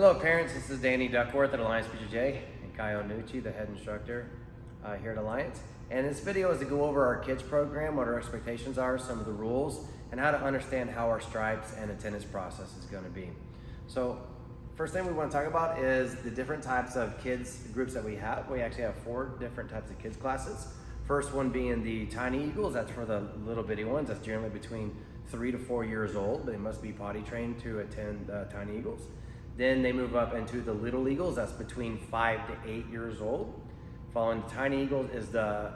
Hello parents, this is Danny Duckworth at Alliance Bjj and Caio and Danny, the head instructor here at Alliance. And this video is to go over our kids program, what our expectations are, some of the rules, and how to understand how our stripes and attendance process is going to be. So first thing we want to talk about is the different types of kids groups that we have. We actually have 4 different types of kids classes. First one being the Tiny Eagles, that's for the little bitty ones. That's generally between 3 to 4 years old. They must be potty trained to attend Tiny Eagles. Then they move up into the Little Eagles, that's between 5 to 8 years old. Following the Tiny Eagles is the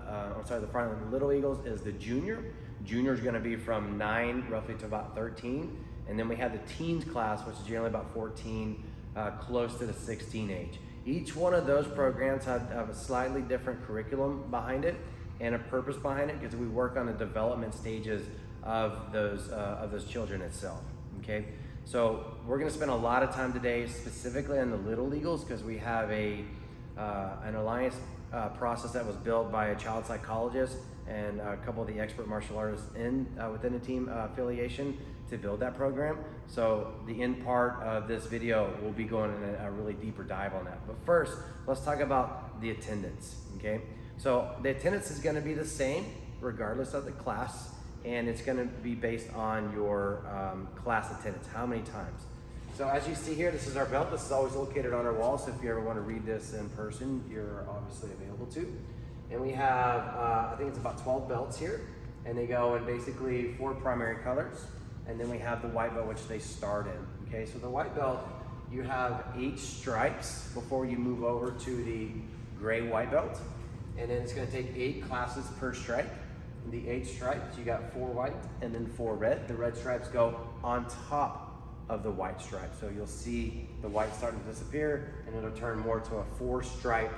front of the Little Eagles is the Junior. Junior is gonna be from 9 roughly to about 13. And then we have the Teens class, which is generally about 14, close to the 16 age. Each one of those programs have a slightly different curriculum behind it and a purpose behind it, because we work on the development stages of those children itself, okay? So we're gonna spend a lot of time today specifically on the Little Eagles, because we have an Alliance process that was built by a child psychologist and a couple of the expert martial artists within the team affiliation to build that program. So the end part of this video will be going in a really deeper dive on that. But first, let's talk about the attendance, okay? So the attendance is gonna be the same regardless of the class, and it's gonna be based on your class attendance, how many times. So as you see here, this is our belt. This is always located on our wall, so if you ever wanna read this in person, you're obviously available to. And we have, I think it's about 12 belts here, and they go in basically 4 primary colors. And then we have the white belt, which they start in, okay? So the white belt, you have 8 stripes before you move over to the gray white belt. And then it's gonna take 8 classes per stripe. In the 8 stripes, you got 4 white and then 4 red. The red stripes go on top of the white stripe. So you'll see the white starting to disappear, and it'll turn more to a 4-stripe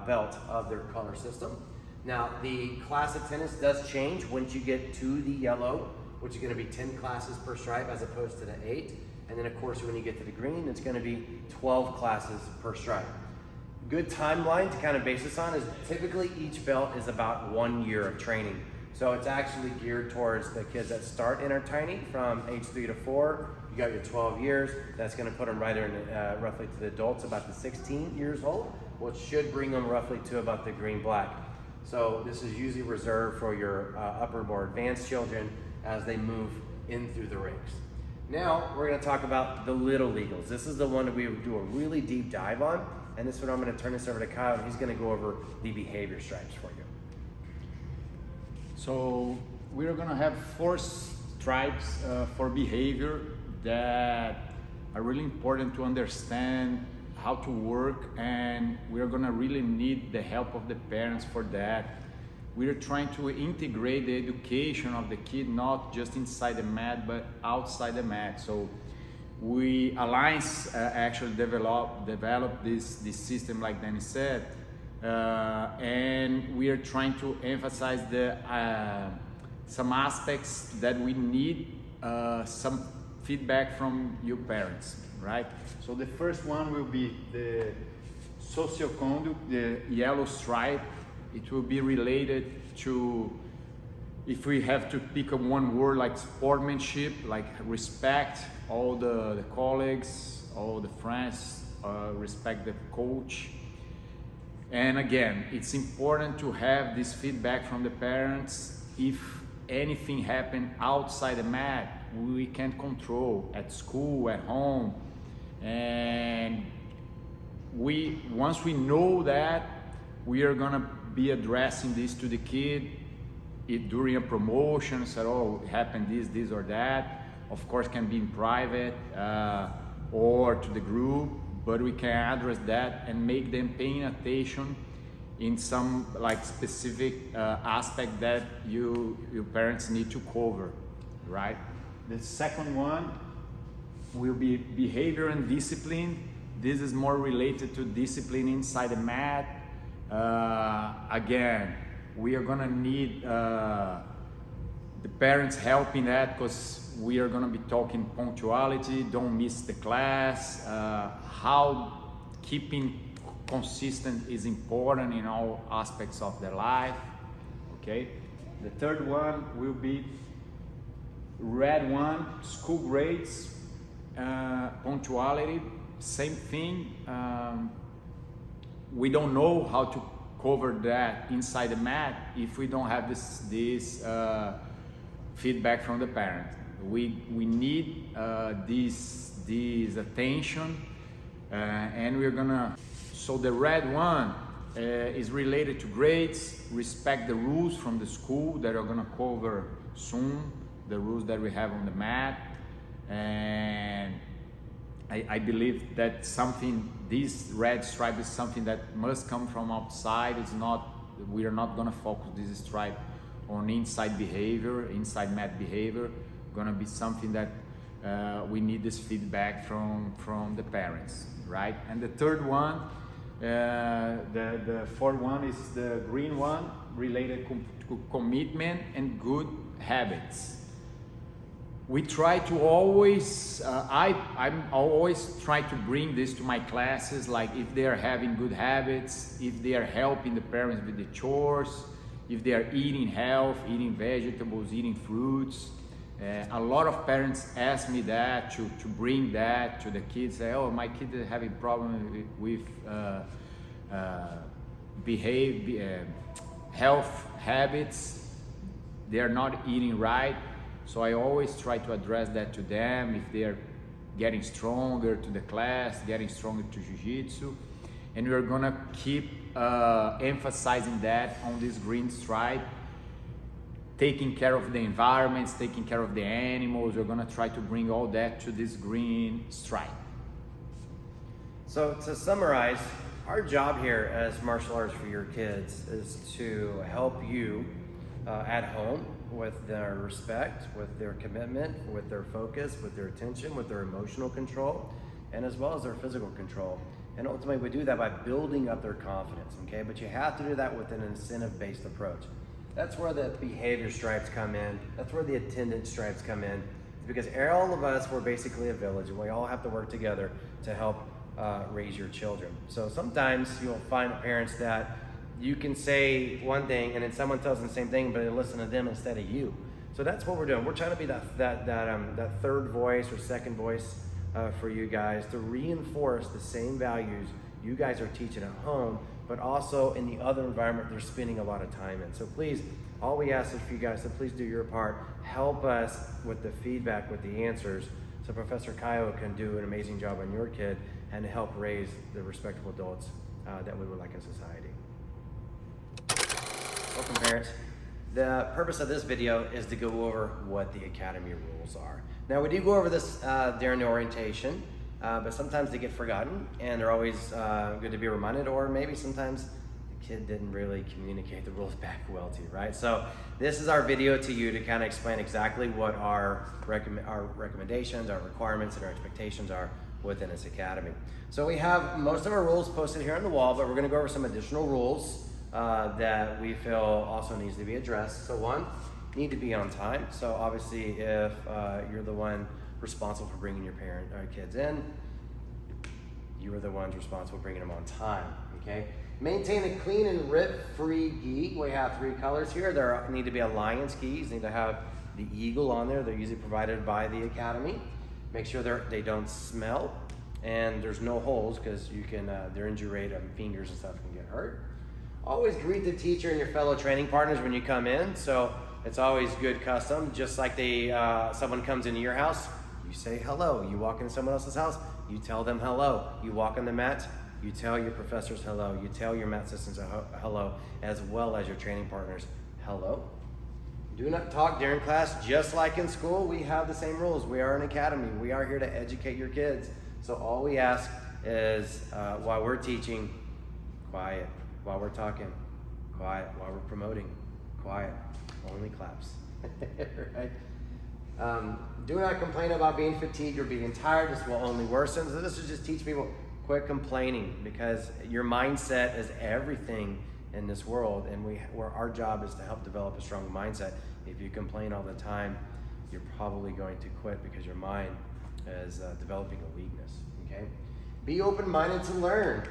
belt of their color system. Now, the class attendance does change once you get to the yellow, which is gonna be 10 classes per stripe as opposed to the 8. And then of course, when you get to the green, it's gonna be 12 classes per stripe. Good timeline to kind of base this on is typically each belt is about 1 year of training. So it's actually geared towards the kids that start in our Tiny from age 3 to 4. You got your 12 years. That's gonna put them right in roughly to the adults about the 16 years old, which should bring them roughly to about the green-black. So this is usually reserved for your upper, more advanced children as they move in through the ranks. Now we're gonna talk about the Little Eagles. This is the one that we do a really deep dive on. And this one, I'm gonna turn this over to Kyle, and he's gonna go over the behavior stripes for you. So we're gonna have 4 stripes for behavior that are really important to understand how to work, and we're gonna really need the help of the parents for that. We're trying to integrate the education of the kid, not just inside the mat, but outside the mat. So Alliance actually developed this system, like Danny said, and we are trying to emphasize some aspects that we need some feedback from you parents, right? So the first one will be the social conduct, the yellow stripe. It will be related to, if we have to pick up one word, like sportsmanship, like respect all the colleagues, all the friends, respect the coach. And again, it's important to have this feedback from the parents. If anything happens outside the mat, we can't control at school, at home. And once we know that, we are gonna be addressing this to the kid during a promotion, said, oh, it happened this or that. Of course, can be in private or to the group, but we can address that and make them paying attention in some like specific aspect that you parents need to cover, right? The second one will be behavior and discipline. This is more related to discipline inside the mat. Again, we are gonna need the parents helping that, because we are gonna be talking punctuality, don't miss the class, how keeping consistent is important in all aspects of their life, okay? The third one will be red one, school grades, punctuality, same thing. We don't know how to cover that inside the mat if we don't have this feedback from the parent. We need this attention, and we're gonna. So the red one is related to grades. Respect the rules from the school that are gonna cover soon. The rules that we have on the mat, and I believe that this red stripe is something that must come from outside. It's not. We are not gonna focus this stripe on inside behavior, inside mat behavior. Gonna be something that we need this feedback from the parents, right? And the third one, the fourth one is the green one, related to commitment and good habits. We try to always, I'm always try to bring this to my classes, like if they are having good habits, if they are helping the parents with the chores, if they are eating health, eating vegetables, eating fruits. A lot of parents ask me that, to bring that to the kids, say, oh, my kid is having problem with health habits, they're not eating right. So I always try to address that to them, if they're getting stronger to the class, getting stronger to Jiu-Jitsu. And we're gonna keep emphasizing that on this green stripe, taking care of the environments, taking care of the animals. We're gonna try to bring all that to this green stripe. So to summarize, our job here as martial arts for your kids is to help you at home with their respect, with their commitment, with their focus, with their attention, with their emotional control, and as well as their physical control. And ultimately we do that by building up their confidence, okay? But you have to do that with an incentive-based approach. That's where the behavior stripes come in. That's where the attendance stripes come in. Because all of us, we're basically a village, and we all have to work together to help raise your children. So sometimes you'll find parents that you can say one thing and then someone tells them the same thing, but they listen to them instead of you. So that's what we're doing. We're trying to be that third voice or second voice for you guys, to reinforce the same values you guys are teaching at home, but also in the other environment they're spending a lot of time in. So please, all we ask is for you guys to please do your part. Help us with the feedback, with the answers, so Professor Caio can do an amazing job on your kid and help raise the respectable adults that we would like in society. Welcome, parents. The purpose of this video is to go over what the Academy rules are. Now, we do go over this during the orientation, but sometimes they get forgotten, and they're always good to be reminded, or maybe sometimes the kid didn't really communicate the rules back well to you, right? So this is our video to you to kind of explain exactly what our recommendations, our requirements, and our expectations are within this academy. So we have most of our rules posted here on the wall, but we're gonna go over some additional rules that we feel also needs to be addressed. So one, need to be on time. So obviously if you're the one responsible for bringing your kids in, you are the ones responsible for bringing them on time, okay? Maintain a clean and rip-free gi. We have 3 colors here. There need to be Alliance gis, need to have the eagle on there. They're usually provided by the academy. Make sure they don't smell, and there's no holes, because you can, their injury rate of fingers and stuff can get hurt. Always greet the teacher and your fellow training partners when you come in. So it's always good custom, just like someone comes into your house, you say hello. You walk into someone else's house, you tell them hello. You walk on the mat, you tell your professors hello. You tell your mat assistants hello, as well as your training partners hello. Do not talk during class. Just like in school, we have the same rules. We are an academy. We are here to educate your kids. So all we ask is while we're teaching, quiet. While we're talking, quiet. While we're promoting, quiet. Only claps, right? Do not complain about being fatigued or being tired. This will only worsen. So this is just teach people, quit complaining, because your mindset is everything in this world, and our job is to help develop a strong mindset. If you complain all the time, you're probably going to quit, because your mind is developing a weakness, okay? Be open-minded to learn.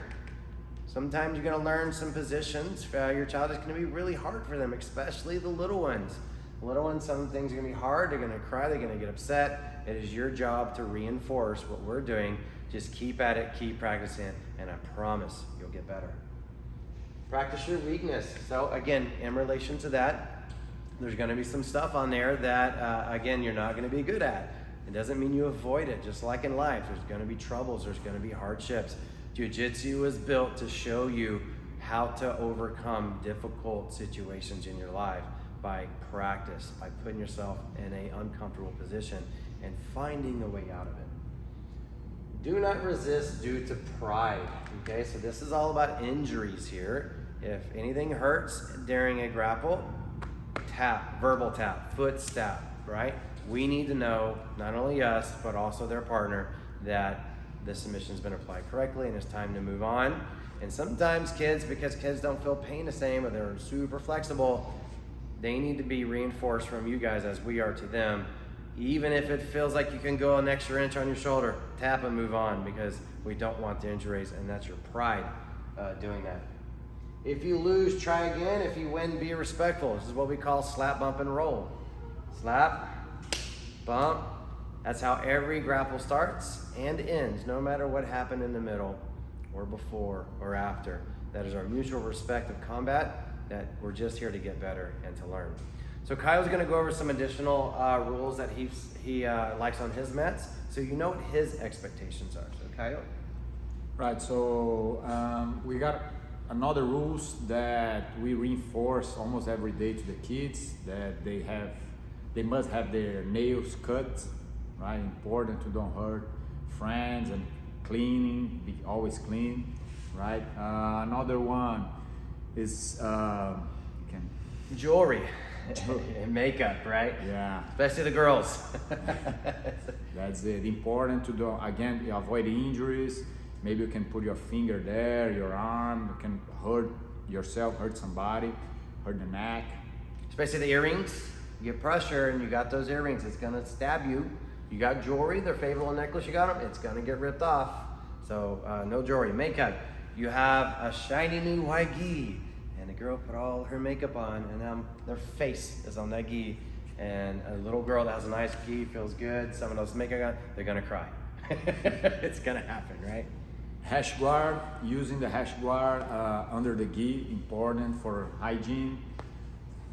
Sometimes you're gonna learn some positions. Your child is gonna be really hard for them, especially the little ones. Little ones, some things are gonna be hard. They're gonna cry, they're gonna get upset. It is your job to reinforce what we're doing Just keep at it, keep practicing, and I promise you'll get better. Practice your weakness. So again, in relation to that, there's gonna be some stuff on there that, again, you're not gonna be good at. It doesn't mean you avoid it. Just like in life, there's gonna be troubles, there's gonna be hardships. Jiu-Jitsu is built to show you how to overcome difficult situations in your life by practice, by putting yourself in an uncomfortable position and finding a way out of it. Do not resist due to pride, okay? So this is all about injuries here. If anything hurts during a grapple, tap, verbal tap, foot tap, right? We need to know, not only us, but also their partner, that the submission's been applied correctly and it's time to move on. And sometimes kids, because kids don't feel pain the same or they're super flexible, they need to be reinforced from you guys as we are to them. Even if it feels like you can go an extra inch on your shoulder, tap and move on, because we don't want the injuries, and that's your pride doing that. If you lose, try again. If you win, be respectful. This is what we call slap, bump, and roll. Slap, bump. That's how every grapple starts and ends, no matter what happened in the middle or before or after. That is our mutual respect of combat, that we're just here to get better and to learn. So Caio's gonna go over some additional rules that he likes on his mats, so you know what his expectations are. So Caio? Right, so we got another rules that we reinforce almost every day to the kids, that they must have their nails cut, right? Important to don't hurt friends, and cleaning, be always clean, right? Another one is Jewelry and makeup, right? Yeah, Especially the girls. that's it. Important to do, again, avoid injuries. Maybe you can put your finger there, your arm, you can hurt yourself, hurt somebody, hurt the neck. Especially the earrings. You get pressure and you got those earrings, it's gonna stab you. You got jewelry, their favorite little necklace, you got them, it's gonna get ripped off. So no jewelry. Makeup, you have a shiny new white gi, and the girl put all her makeup on, and their face is on that gi. And a little girl that has a nice gi feels good, someone else makeup on, they're gonna cry. It's gonna happen, right? Hash guard, using the hash guard under the gi, important for hygiene.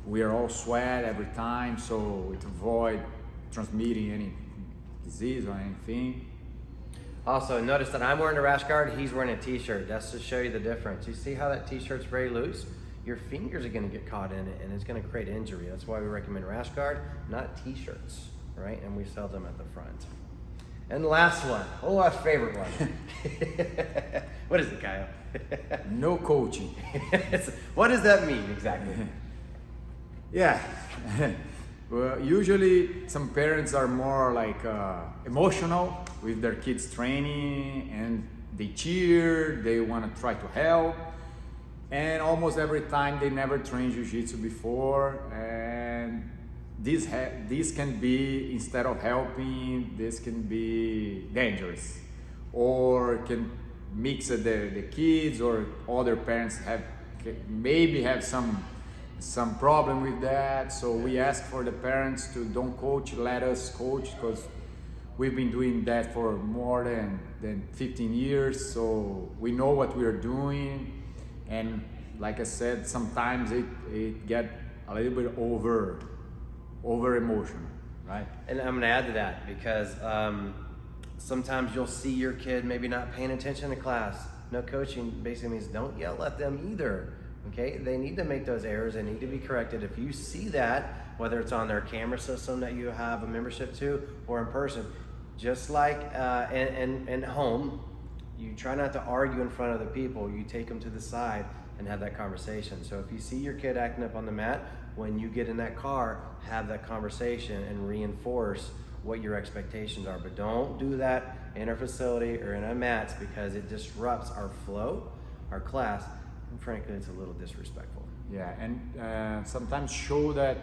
We are all sweat every time, so to avoid transmitting any disease or anything. Also, notice that I'm wearing a rash guard, he's wearing a t-shirt. That's to show you the difference. You see how that t-shirt's very loose? Your fingers are gonna get caught in it and it's gonna create injury. That's why we recommend rash guard, not t-shirts, right? And we sell them at the front. And the last one, our favorite one. What is it, Caio? No coaching. What does that mean exactly? Yeah. Well, usually some parents are more like emotional with their kids training, and they cheer, they want to try to help, and almost every time they never trained jiu-jitsu before, and this can be, instead of helping, this can be dangerous, or can mix the kids, or other parents maybe have some problem with that. So we ask for the parents to don't coach, let us coach, because we've been doing that for more than 15 years, so we know what we are doing. And like I said, sometimes it get a little bit over emotional, right? And I'm gonna add to that, because sometimes you'll see your kid maybe not paying attention to class. No coaching basically means don't yell at them either. Okay, they need to make those errors, they need to be corrected. If you see that, whether it's on their camera system that you have a membership to, or in person, just like in home, you try not to argue in front of the people. You take them to the side and have that conversation. So if you see your kid acting up on the mat, when you get in that car, have that conversation and reinforce what your expectations are. But don't do that in our facility or in our mats, because it disrupts our flow, our class, and frankly, it's a little disrespectful. Yeah, and sometimes show that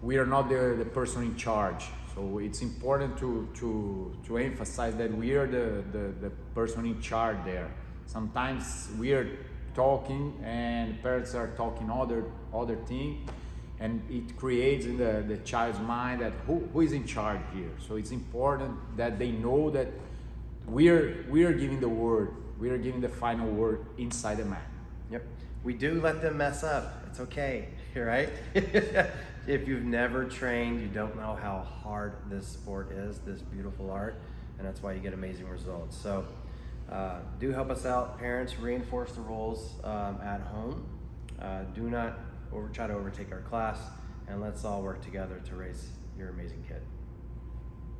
we are not the person in charge. So it's important to emphasize that we are the person in charge there. Sometimes we are talking and parents are talking other thing, and it creates in the child's mind that who is in charge here. So it's important that they know that we are giving the word, we are giving the final word inside the mat. Yep. We do let them mess up. It's okay, right? If you've never trained, you don't know how hard this sport is, this beautiful art, and that's why you get amazing results. So do help us out, parents. Reinforce the rules at home. Do not try to overtake our class, and let's all work together to raise your amazing kid.